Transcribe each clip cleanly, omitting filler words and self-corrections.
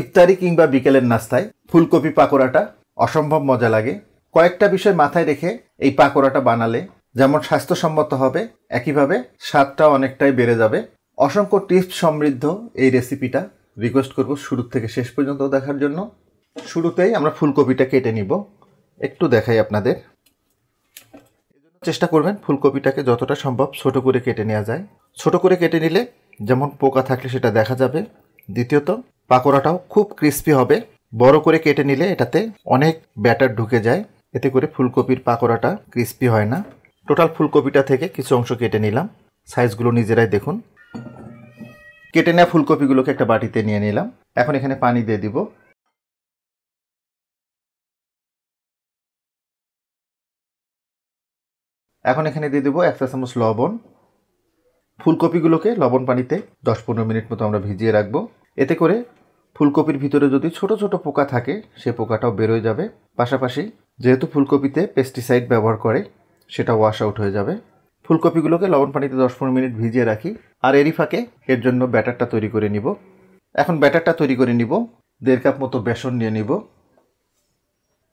ইফতারি কিংবা বিকেলের নাস্তায় ফুলকপি পাকোড়াটা অসম্ভব মজা লাগে। কয়েকটা বিষয় মাথায় রেখে এই পাকোড়াটা বানালে যেমন স্বাস্থ্যসম্মত হবে, একইভাবে স্বাদটাও অনেকটাই বেড়ে যাবে। অসংখ্য টিপস সমৃদ্ধ এই রেসিপিটা রিকোয়েস্ট করব শুরু থেকে শেষ পর্যন্ত দেখার জন্য। শুরুতেই আমরা ফুলকপিটা কেটে নিব। একটু দেখাই আপনাদের। চেষ্টা করবেন ফুলকপিটাকে যতটা সম্ভব ছোট করে কেটে নেওয়া যায়। ছোট করে কেটে নিলে যেমন পোকা থাকলে সেটা দেখা যাবে, দ্বিতীয়ত পাকোড়াটাও খুব ক্রিস্পি হবে। বড় করে কেটে নিলে এটাতে অনেক ব্যাটার ঢুকে যায়, এতে করে ফুলকপির পাকোড়াটা ক্রিস্পি হয় না। টোটাল ফুলকপিটা থেকে কিছু অংশ কেটে নিলাম, সাইজগুলো নিজেরাই দেখুন। কেটে নেওয়া ফুলকপিগুলোকে একটা বাটিতে নিয়ে নিলাম। এখন এখানে পানি দিয়ে দিব। এখন এখানে দিয়ে দেবো 1 চা চামচ লবণ। ফুলকপিগুলোকে লবণ পানিতে 10-15 মিনিট মতো আমরা ভিজিয়ে রাখবো। এতে করে ফুলকপির ভিতরে যদি ছোট ছোট পোকা থাকে সে পোকাটাও বেরোয় যাবে। পাশাপাশি যেহেতু ফুলকপিতে পেস্টিসাইড ব্যবহার করে সেটা ওয়াশ আউট হয়ে যাবে। ফুলকপিগুলোকে লবণ পানিতে 10-15 মিনিট ভিজিয়ে রাখি। আর এরই ফাঁকে এর জন্য ব্যাটারটা তৈরি করে নিব। এখন ব্যাটারটা তৈরি করে নিব। 1.5 কাপ মতো বেসন নিয়ে নিব।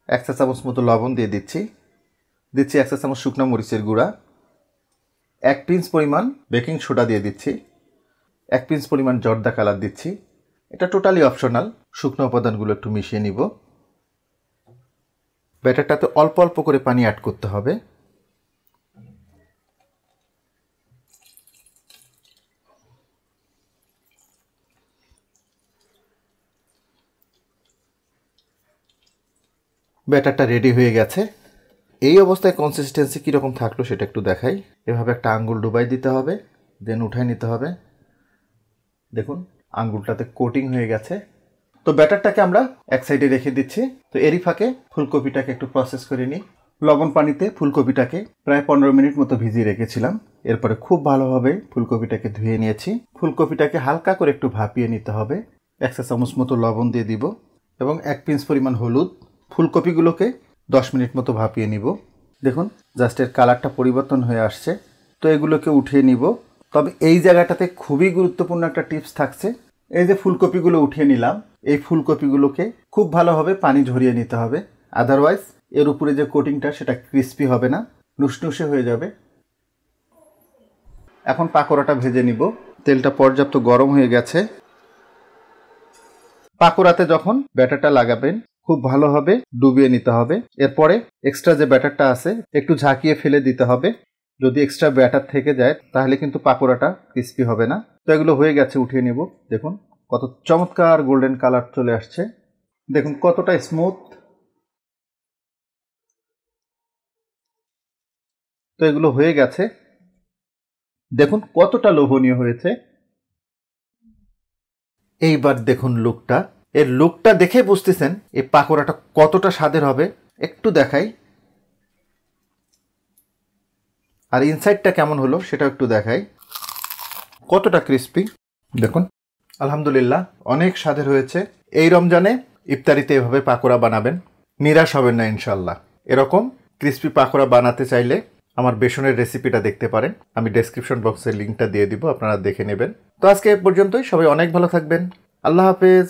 1 চা চামচ মতো লবণ দিয়ে দিচ্ছি। 1 চা চামচ শুকনো মরিচের গুঁড়া। 1 পিঞ্চ পরিমাণ বেকিং সোডা দিয়ে দিচ্ছি। 1 পিঞ্চ পরিমাণ জর্দা কালার দিচ্ছি। এটা টোটালি অপশনাল। শুকনো উপাদানগুলো একটু মিশিয়ে নিব। ব্যাটারটাতে অল্প অল্প করে পানি অ্যাড করতে হবে। ব্যাটারটা রেডি হয়ে গেছে। এই অবস্থায় কনসিস্টেন্সি কীরকম থাকলো সেটা একটু দেখাই। এভাবে একটা আঙ্গুল ডুবাই দিতে হবে, দেন উঠাই নিতে হবে। দেখুন আঙ্গুলটাতে কোটিং হয়ে গেছে। তো ব্যাটারটাকে আমরা এক সাইডে রেখে দিচ্ছি। তো এরই ফাঁকে ফুলকপিটাকে একটু প্রসেস করে নিই। লবণ পানিতে ফুলকপিটাকে প্রায় 15 মিনিট মতো ভিজিয়ে রেখেছিলাম। এরপরে খুব ভালোভাবে ফুলকপিটাকে ধুয়ে নিয়েছি। ফুলকপিটাকে হালকা করে একটু ভাপিয়ে নিতে হবে। 1 চা চামচ মতো লবণ দিয়ে দিব এবং 1 পিঞ্চ পরিমাণ হলুদ। ফুলকপিগুলোকে 10 মিনিট মতো ভাপিয়ে নিব। দেখুন জাস্ট এর কালারটা পরিবর্তন হয়ে আসছে। তো এগুলোকে উঠিয়ে নিব। তবে এই জায়গাটাতে খুবই গুরুত্বপূর্ণ একটা টিপস থাকছে। এই যে ফুলকপিগুলো উঠিয়ে নিলাম, এই ফুলকপিগুলোকে খুব ভালোভাবে পানি ঝরিয়ে নিতে হবে। আদারওয়াইজ এর উপরে যে কোটিংটা সেটা ক্রিস্পি হবে না, নুসনুসে হয়ে যাবে। এখন পাকোড়াটা ভেজে নিব। তেলটা পর্যাপ্ত গরম হয়ে গেছে। পাকোড়াতে যখন ব্যাটারটা লাগাবেন খুব ভালোভাবে ডুবিয়ে নিতে হবে। এরপরে এক্সট্রা যে ব্যাটারটা আছে একটু ঝাঁকিয়ে ফেলে দিতে হবে। যদি এক্সট্রা ব্যাটার থেকে যায় তাহলে কিন্তু পাকোড়াটা ক্রিস্পি হবে না। তো এগুলো হয়ে গেছে, উঠিয়ে নেব। দেখুন কত চমৎকার গোল্ডেন কালার চলে আসছে। দেখুন কতটা স্মুথ। তো এগুলো হয়ে গেছে। দেখুন কতটা লোভনীয় হয়েছে। এইবার দেখুন লুকটা। এর লুকটা দেখে বুঝতেছেন এই পাকোড়াটা কতটা স্বাদের হবে। একটু দেখাই। আর ইনসাইডটা কেমন হলো সেটা একটু দেখাই। কতটা ক্রিস্পি দেখুন। আলহামদুলিল্লাহ অনেক স্বাদের হয়েছে। এই রমজানে ইফতারিতে এভাবে পাকোড়া বানাবেন, নিরাশ হবেন না ইনশাল্লাহ। এরকম ক্রিস্পি পাকোড়া বানাতে চাইলে আমার বেসনের রেসিপিটা দেখতে পারেন। আমি ডেসক্রিপশন বক্সে লিঙ্কটা দিয়ে দিব, আপনারা দেখে নেবেন। তো আজকে এ পর্যন্তই। সবাই অনেক ভালো থাকবেন। আল্লাহ হাফেজ।